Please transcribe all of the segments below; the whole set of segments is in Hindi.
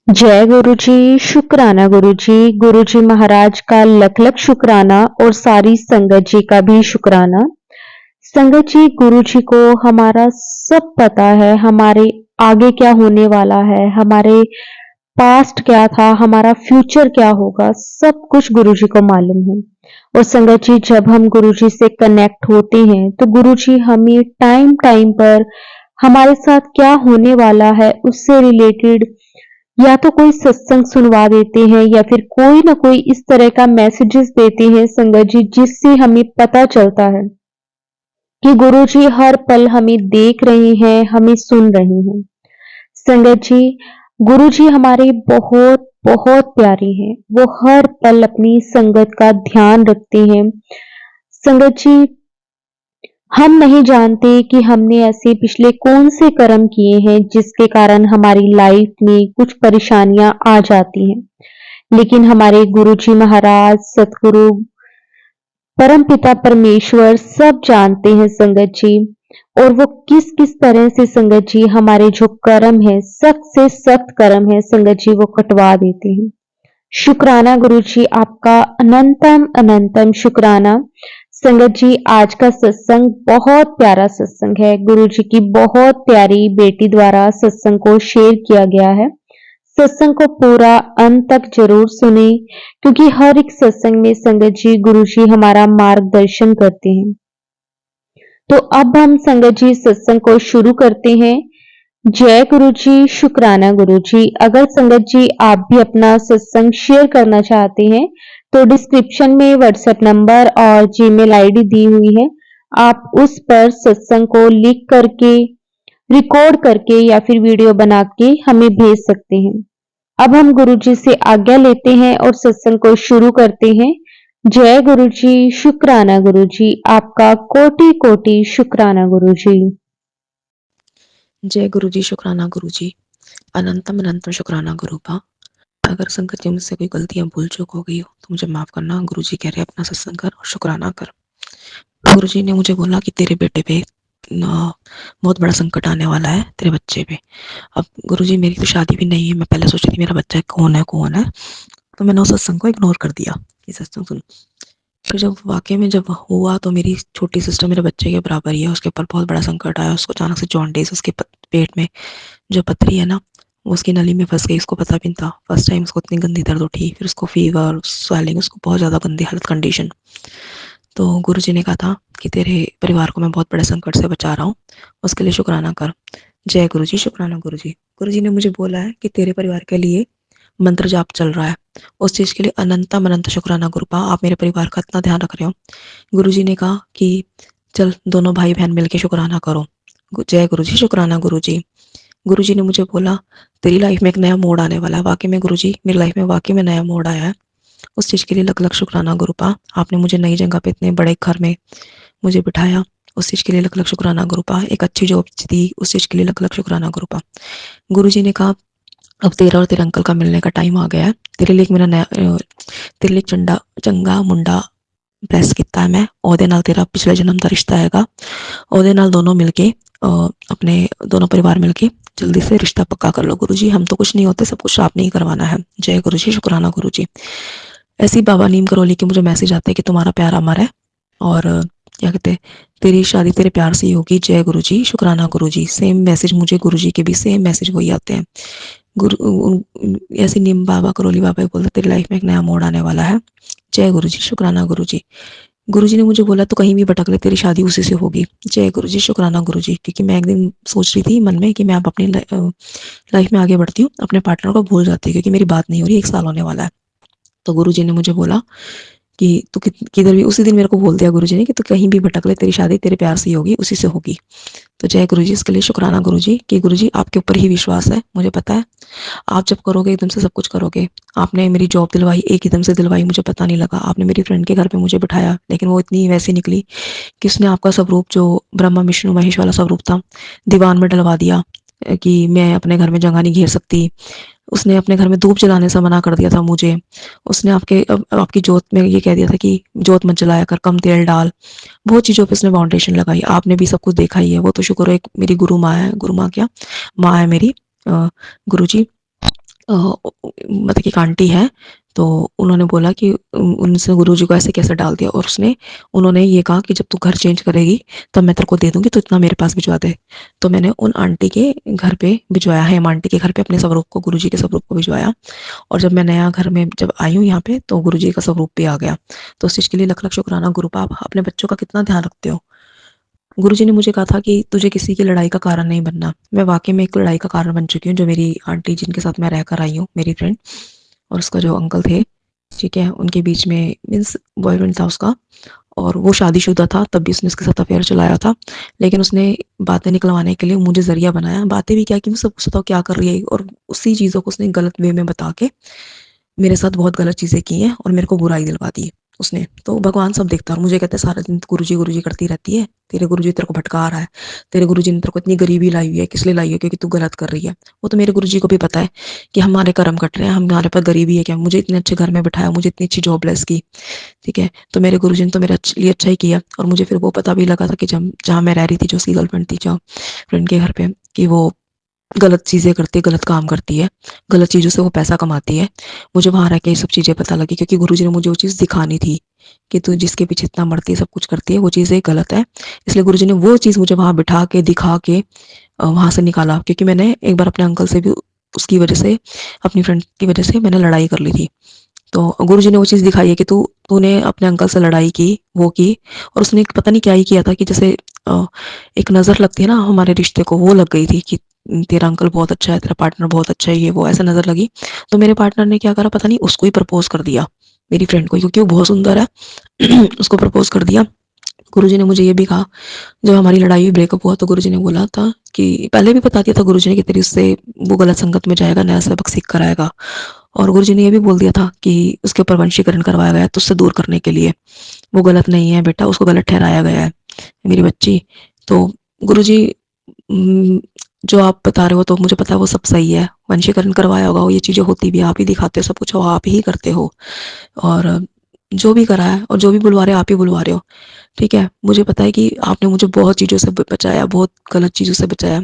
जय गुरु जी, शुक्राना गुरु जी। गुरु जी महाराज का लख लख शुक्राना और सारी संगत जी का भी शुक्राना। संगत जी, गुरु जी को हमारा सब पता है, हमारे आगे क्या होने वाला है, हमारे पास्ट क्या था, हमारा फ्यूचर क्या होगा, सब कुछ गुरु जी को मालूम है। और संगत जी, जब हम गुरु जी से कनेक्ट होते हैं तो गुरु जी हमें टाइम टाइम पर हमारे साथ क्या होने वाला है उससे रिलेटेड या तो कोई सत्संग सुनवा देते हैं या फिर कोई ना कोई इस तरह का मैसेजेस देते हैं संगत जी, जिससे हमें पता चलता है कि गुरु जी हर पल हमें देख रहे हैं, हमें सुन रहे हैं। संगत जी, गुरु जी हमारे बहुत बहुत प्यारे हैं। वो हर पल अपनी संगत का ध्यान रखते हैं। संगत जी, हम नहीं जानते कि हमने ऐसे पिछले कौन से कर्म किए हैं जिसके कारण हमारी लाइफ में कुछ परेशानियां आ जाती हैं। लेकिन हमारे गुरु जी महाराज, सतगुरु, परम पिता परमेश्वर सब जानते हैं संगत जी। और वो किस किस तरह से संगत जी हमारे जो कर्म है, सख्त से सख्त कर्म है संगत जी, वो कटवा देते हैं। शुक्राना गुरु जी, आपका अनंतम अनंतम शुक्राना। संगत जी, आज का सत्संग बहुत प्यारा सत्संग है। गुरु जी की बहुत प्यारी बेटी द्वारा सत्संग को शेयर किया गया है। सत्संग को पूरा अंत तक जरूर सुने, क्योंकि हर एक सत्संग में संगत जी गुरु जी हमारा मार्गदर्शन करते हैं। तो अब हम संगत जी सत्संग को शुरू करते हैं। जय गुरु जी, शुक्राना गुरु जी। अगर संगत जी आप भी अपना सत्संग शेयर करना चाहते हैं तो डिस्क्रिप्शन में व्हाट्सएप नंबर और जीमेल आईडी दी हुई है। आप उस पर सत्संग को लिख करके, रिकॉर्ड करके या फिर वीडियो बना के हमें भेज सकते हैं। अब हम गुरु जी से आज्ञा लेते हैं और सत्संग को शुरू करते हैं। जय गुरु जी, शुक्राना गुरु जी। आपका कोटि कोटि शुक्राना गुरु जी। जय गुरु जी, शुक्राना गुरु जी। अनंतम अनंतम शुक्राना गुरु का। अगर संगत जी मुझसे कोई गलतियां भूल चूक हो गई हो तो मुझे माफ करना। गुरु जी कह रहे अपना सत्संग कर और शुक्राना कर। गुरु जी ने मुझे बोला कि तेरे बेटे पे बहुत बड़ा संकट आने वाला है, तेरे बच्चे पे। अब गुरु जी, मेरी तो शादी भी नहीं है। मैं पहले सोच रही थी मेरा बच्चा कौन है कौन है, तो मैंने उस सत्संग को इग्नोर कर दिया कि सत्संग सुन। फिर जब वाकई में जब हुआ तो मेरी छोटी सिस्टर मेरे बच्चे के बराबर ही है, उसके ऊपर बहुत बड़ा संकट आया। उसको अचानक से जॉन्डिस, उसके पेट में जो पथरी है ना, वो उसकी नली में फंस गई। उसको पता भी नहीं था। फर्स्ट टाइम उसको इतनी गंदी दर्द उठी, फिर उसको फीवर, स्वेलिंग, उसको बहुत ज़्यादा गंदी हालत, कंडीशन। तो गुरु जी ने कहा था कि तेरे परिवार को मैं बहुत बड़े संकट से बचा रहा हूँ, उसके लिए शुक्राना कर। जय गुरु जी, शुक्राना गुरु जी। गुरु जी ने मुझे बोला है कि तेरे परिवार के लिए मंत्र जाप चल रहा है, उस चीज़ के लिए अनंतम अनंत शुक्राना गुरुपा। आप मेरे परिवार का इतना ध्यान रख रहे हो। गुरु जी ने कहा कि चल दोनों भाई बहन मिलके शुक्राना करो। जय गुरु जी, शुक्राना गुरु जी। गुरु जी ने मुझे बोला तेरी लाइफ में एक नया मोड़ आने वाला है। वाकई में गुरु जी, मेरी लाइफ में वाकई में नया मोड़ आया है। उस चीज़ के लिए लख लख शुक्राना गुरुपा। आपने मुझे नई जगह पे इतने बड़े घर में मुझे बिठाया, उस चीज़ के लिए लख लख शुक्राना गुरुपा। एक अच्छी जॉब दी, उस चीज़ के लिए लख लख शुक्राना गुरुपा। गुरु जी ने कहा अब तेरा और तेरे अंकल का मिलने का टाइम आ गया है। तेरे लिए एक मेरा नया तेरे लिए चंगा मुंडा ब्लेस किता है मैं। ओहदे नाल तेरा पिछले जन्म का रिश्ता हैगा। ओहदे नाल दोनों मिलके अपने दोनों परिवार मिलके जल्दी से रिश्ता पक्का कर लो। गुरु जी, हम तो कुछ नहीं होते, सब कुछ आपने ही करवाना है। जय गुरु जी, शुक्राना गुरु जी। ऐसी बाबा नीम करोली के मुझे मैसेज आते हैं कि तुम्हारा प्यार अमर है और क्या कहते हैं, तेरी शादी तेरे प्यार से ही होगी। जय गुरु जी, शुक्राना गुरु जी। सेम मैसेज मुझे गुरु जी के भी सेम मैसेज वही आते हैं। ऐसे नीम बाबा करोली बाबा बोलते तेरी लाइफ में एक नया मोड़ आने वाला है। जय गुरु जी, शुक्राना गुरु जी। गुरु जी ने मुझे बोला तो कहीं भी भटक ले, तेरी शादी उसी से होगी। जय गुरु जी, शुक्राना गुरु जी। क्योंकि मैं एक दिन सोच रही थी मन में कि मैं अब अपनी लाइफ में आगे बढ़ती हूँ, अपने पार्टनर को भूल जाती हूँ क्योंकि मेरी बात नहीं हो रही, 1 साल होने वाला है। तो गुरु जी ने मुझे बोला कि तू किधर भी, उसी दिन मेरे को बोल दिया गुरु जी ने कि तू कहीं भी भटक ले, तेरी शादी तेरे प्यार से ही होगी, उसी से होगी। तो जय गुरु जी, इसके लिए शुक्राना गुरु जी कि गुरु जी आपके ऊपर ही विश्वास है, मुझे पता है आप जब करोगे एकदम से सब कुछ करोगे। आपने मेरी जॉब दिलवाई, एक एकदम से दिलवाई, मुझे पता नहीं लगा। आपने मेरी फ्रेंड के घर पे मुझे बिठाया, लेकिन वो इतनी वैसी निकली कि उसने आपका स्वरूप जो ब्रह्मा विष्णु महेश वाला स्वरूप था दीवान में डलवा दिया कि मैं अपने घर में जगह नहीं घेर सकती। उसने अपने घर में धूप जलाने से मना कर दिया था मुझे। उसने आपकी जोत में ये कह दिया था कि जोत मत जलाया कर, कम तेल डाल। बहुत चीज़ों पे उसने फाउंडेशन लगाई। आपने भी सब कुछ देखा ही है। वो तो शुक्र है, एक मेरी गुरु माँ है, गुरु माँ क्या माँ है मेरी, गुरु जी। मतलब कि एक आंटी है, तो उन्होंने बोला कि उनसे गुरुजी को ऐसे कैसे डाल दिया, और उन्होंने ये कहा कि जब तू घर चेंज करेगी तब मैं तेरे को दे दूँगी, तो इतना मेरे पास भिजवा दे। तो मैंने उन आंटी के घर पे भिजवाया, हेम आंटी के घर पे अपने स्वरूप को, गुरुजी के स्वरूप को भिजवाया। और जब मैं नया घर में जब आई हूँ यहाँ पे, तो गुरुजी का स्वरूप भी आ गया। तो उस चीज़ के लिए लख-लख शुक्राना गुरुपा, आप अपने बच्चों का कितना ध्यान रखते हो। गुरुजी ने मुझे कहा था कि तुझे किसी की लड़ाई का कारण नहीं बनना। मैं वाक़ई में एक लड़ाई का कारण बन चुकी हूँ, जो मेरी आंटी जिनके साथ मैं रहकर आई हूँ, मेरी फ्रेंड, और उसका जो अंकल थे, ठीक है? उनके बीच में मीन्स बॉयफ्रेंड था उसका, और वो शादीशुदा था, तब भी उसने उसके साथ अफ़ेयर चलाया था। लेकिन उसने बातें निकलवाने के लिए मुझे ज़रिया बनाया। बातें भी क्या की, मुझसे पूछा था क्या कर रही है, और उसी चीज़ों को उसने गलत वे में बता के मेरे साथ बहुत गलत चीज़ें की हैं और मेरे को बुराई दिलवा दी है उसने। तो भगवान सब देखता है, और मुझे कहता है सारा दिन गुरुजी गुरुजी करती रहती है, तेरे गुरुजी तेरे को भटका रहा है, तेरे गुरुजी ने तेरे को इतनी गरीबी लाई हुई है, किस लिए लाई है, क्योंकि तू गलत कर रही है। वो तो मेरे गुरुजी को भी पता है कि हमारे कर्म कट रहे हैं, हमारे पास गरीबी है क्या, मुझे इतने अच्छे घर में बिठाया, मुझे इतनी अच्छी जॉबलेस की, ठीक है? तो मेरे गुरुजी ने तो मेरे लिए अच्छा ही किया। और मुझे फिर वो पता भी लगा था कि जब जहाँ मैं रह रही थी, जो उसकी गर्लफ्रेंड थी, जो फ्रेंड के घर पे, कि वो गलत चीज़ें करती है, गलत काम करती है, गलत चीज़ों से वो पैसा कमाती है। मुझे वहाँ रह के ये सब चीज़ें पता लगी, क्योंकि गुरुजी ने मुझे वो चीज़ दिखानी थी कि तू जिसके पीछे इतना मरती है, सब कुछ करती है, वो चीज़ें गलत है। इसलिए गुरुजी ने वो चीज़ मुझे वहाँ बिठा के, दिखा के वहाँ से निकाला, क्योंकि मैंने एक बार अपने अंकल से भी उसकी वजह से, अपनी फ्रेंड की वजह से मैंने लड़ाई कर ली थी। तो गुरुजी ने वो चीज़ दिखाई है कि तूने अपने अंकल से लड़ाई की, वो की, और उसने पता नहीं क्या ही किया था कि जैसे अ, एक नज़र लगती है ना हमारे रिश्ते को, वो लग गई थी कि तेरा अंकल बहुत अच्छा है, तेरा पार्टनर बहुत अच्छा है, ये वो ऐसा नज़र लगी। तो मेरे पार्टनर ने क्या करा पता नहीं, उसको ही प्रपोज़ कर दिया, मेरी फ्रेंड को, क्योंकि वो बहुत सुंदर है। उसको प्रपोज़ कर दिया। गुरुजी ने मुझे ये भी कहा, जब हमारी लड़ाई हुई, ब्रेकअप हुआ, तो गुरुजी ने बोला था कि पहले भी बता दिया था गुरुजी ने कि तेरी उससे वो गलत संगत में जाएगा, नया सबक सीख कर आएगा। और गुरुजी ने ये भी बोल दिया था कि उसके ऊपर वंशीकरण करवाया गया है तुझसे दूर करने के लिए, वो गलत नहीं है बेटा, उसको गलत ठहराया गया है मेरी बच्ची। तो गुरुजी, उम, जो आप बता रहे हो तो मुझे पता है वो सब सही है, वंशीकरण करवाया होगा, वो ये चीज़ें होती भी, आप ही दिखाते हो, सब कुछ वो आप ही करते हो। और जो भी करा है और जो भी बुलवा रहे हो, आप ही बुलवा रहे हो, ठीक है? मुझे पता है कि आपने मुझे बहुत चीज़ों से ब बचाया, बहुत गलत चीज़ों से बचाया,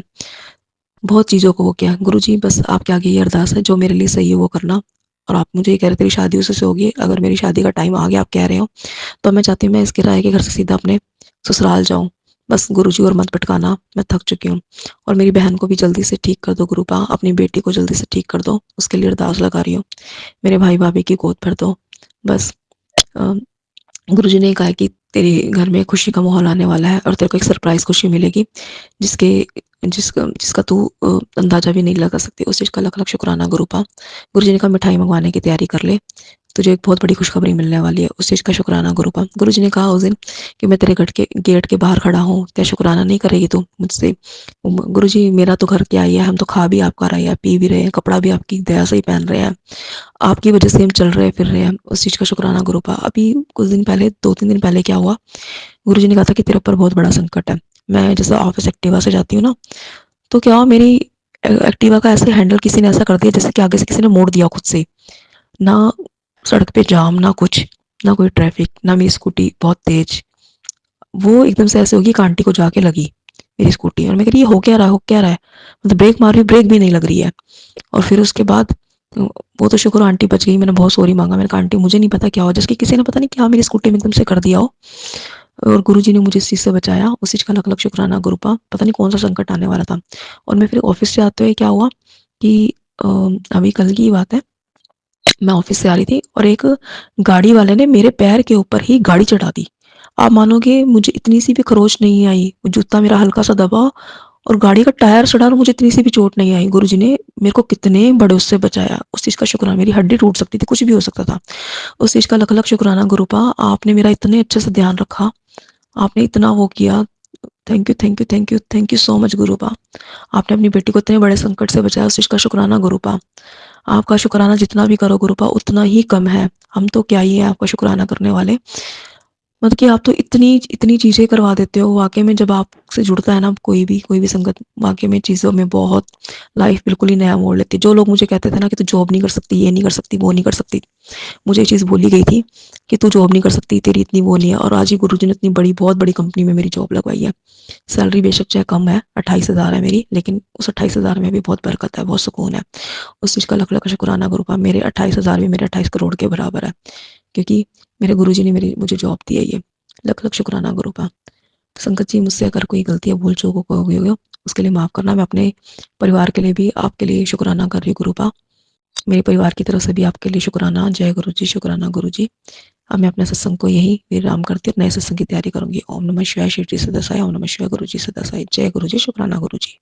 बहुत चीज़ों को वो किया। गुरुजी, बस आपके आगे ये अरदास है, जो मेरे लिए सही है वो करना। और आप मुझे ये कह रहे तेरी शादी उसी से होगी, अगर मेरी शादी का टाइम आ गया, आप कह रहे हो, तो मैं चाहती हूँ मैं इस किराए के घर से सीधा अपने ससुराल जाऊँ। बस गुरुजी और मत भटकाना, मैं थक चुकी हूँ। और मेरी बहन को भी जल्दी से ठीक कर दो गुरुपा, अपनी बेटी को जल्दी से ठीक कर दो, उसके लिए अरदास लगा रही हूँ। मेरे भाई-भाभी की गोद भर दो। बस अ, गुरुजी ने कहा है कि तेरे घर में खुशी का माहौल आने वाला है, और तेरे को एक सरप्राइज़ खुशी मिलेगी, जिसके जिसका जिसका तू अंदाज़ा भी नहीं लगा सकती। उस चीज़ का लख-लख शुक्राना गुरुपा। गुरुजी ने कहा मिठाई मँगवाने की तैयारी कर ले, तुझे एक बहुत बड़ी खुशखबरी मिलने वाली है, उस चीज़ का शुक्राना गुरुपा। गुरुजी ने कहा उस दिन कि मैं तेरे गेट के बाहर खड़ा हूँ, क्या शुक्राना नहीं करेगी तू मुझसे? गुरुजी, मेरा तो घर क्या ही है, हम तो खा भी आपका रहे हैं, पी भी रहे हैं, कपड़ा भी आपकी दया से ही पहन रहे हैं। आपकी वजह से हम चल रहे फिर रहे हैं, उस चीज़ का शुक्राना गुरुपा। अभी कुछ दिन पहले, 2-3 दिन पहले क्या हुआ, गुरुजी ने कहा था कि तेरे ऊपर बहुत बड़ा संकट है। मैं जैसे ऑफ़िस एक्टिवा से जाती हूँ ना, तो क्या हुआ, मेरी एक्टिवा का ऐसे हैंडल किसी ने ऐसा कर दिया जैसे कि आगे से किसी ने मोड़ दिया खुद से। ना सड़क पे जाम, ना कुछ, ना कोई ट्रैफ़िक, ना मेरी स्कूटी बहुत तेज़। वो एकदम से ऐसे होगी, एक आंटी को जाके लगी मेरी स्कूटी, और मैं कह रही ये हो क्या रहा है, हो क्या रहा है? मतलब ब्रेक मार रही हूँ, ब्रेक भी नहीं लग रही है। और फिर उसके बाद वो तो शुक्र आंटी बच गई, मैंने बहुत सॉरी माँगा। मैंने कहा आंटी मुझे नहीं पता क्या हुआ, जैसे कि किसी ने पता नहीं क्या मेरी स्कूटी में एकदम से कर दिया हो, और गुरुजी ने मुझे इस चीज़ से बचाया। उस चीज़ का लख-लख शुक्राना गुरुपा। पता नहीं कौन-सा संकट आने वाला था। और मैं फिर ऑफ़िस से आते हुए क्या हुआ कि अ, अभी कल की ही बात है, मैं ऑफ़िस से आ रही थी और एक गाड़ी वाले ने मेरे पैर के ऊपर ही गाड़ी चढ़ा दी। आप मानोगे मुझे इतनी सी भी खरोंच नहीं आई, वो जूता मेरा हल्का-सा दबा और गाड़ी का टायर सड़ा, और मुझे इतनी सी भी चोट नहीं आई। गुरुजी ने मेरे को कितने बड़े उससे बचाया, उस चीज़ का शुक्राना। मेरी हड्डी टूट सकती थी, कुछ भी हो सकता था। उस चीज़ का लख-लख शुक्राना गुरुपा। आपने मेरा इतने अच्छे से ध्यान रखा, आपने इतना वो किया। Thank you, thank you, thank you, thank you so much Gurupa. आपने अपनी बेटी को इतने बड़े संकट से बचाया, उस चीज़ का शुक्राना गुरुपा। आपका शुक्राना जितना भी करो गुरुपा उतना ही कम है। हम तो क्या ही है आपका शुक्राना करने वाले। मतलब कि आप तो इतनी इतनी चीज़ें करवा देते हो वाक़ई में। जब आपसे जुड़ता है ना कोई भी संगत, वाक़ई में चीज़ों में बहुत लाइफ़ बिल्कुल ही नया मोड़ लेती है। जो लोग मुझे कहते थे ना कि तू जॉब नहीं कर सकती, ये नहीं कर सकती, वो नहीं कर सकती, मुझे ये चीज़ बोली गई थी कि तू जॉब नहीं कर सकती, तेरी इतनी वो नहीं है, और आज ही गुरुजी ने इतनी बड़ी बहुत बड़ी कंपनी में मेरी जॉब लगवाई है। सैलरी बेशक चाहे कम है, 28,000 है मेरी, लेकिन उस 28,000 में भी बहुत बरकत है, बहुत सुकून है। उस चीज़ का लख-लख शुक्राना गुरु का। मेरे 28,000 भी मेरे 28 करोड़ के बराबर है, क्योंकि मेरे गुरुजी ने मेरी मुझे जॉब दी है ये। लख-लख शुक्राना गुरु का। तो संगत जी, मुझसे अगर कोई गलतियाँ भूल-चूक हो गई हो, उसके लिए माफ़ करना। मैं अपने परिवार के लिए भी आपके लिए शुक्राना कर रही हूँ गुरु का। मेरे परिवार की तरफ से भी आपके लिए शुक्राना। जय गुरु जी, शुक्राना गुरु जी। अब मैं अपने सत्संग को यहीं विराम करती हूँ, नए सत्संग की तैयारी करूँगी। ओम नमः शिवाय। शिव जी सदा सहाय। ओम नमः शिवाय। गुरु जी सदा सहाय। जय गुरु जी, शुक्राना गुरु जी।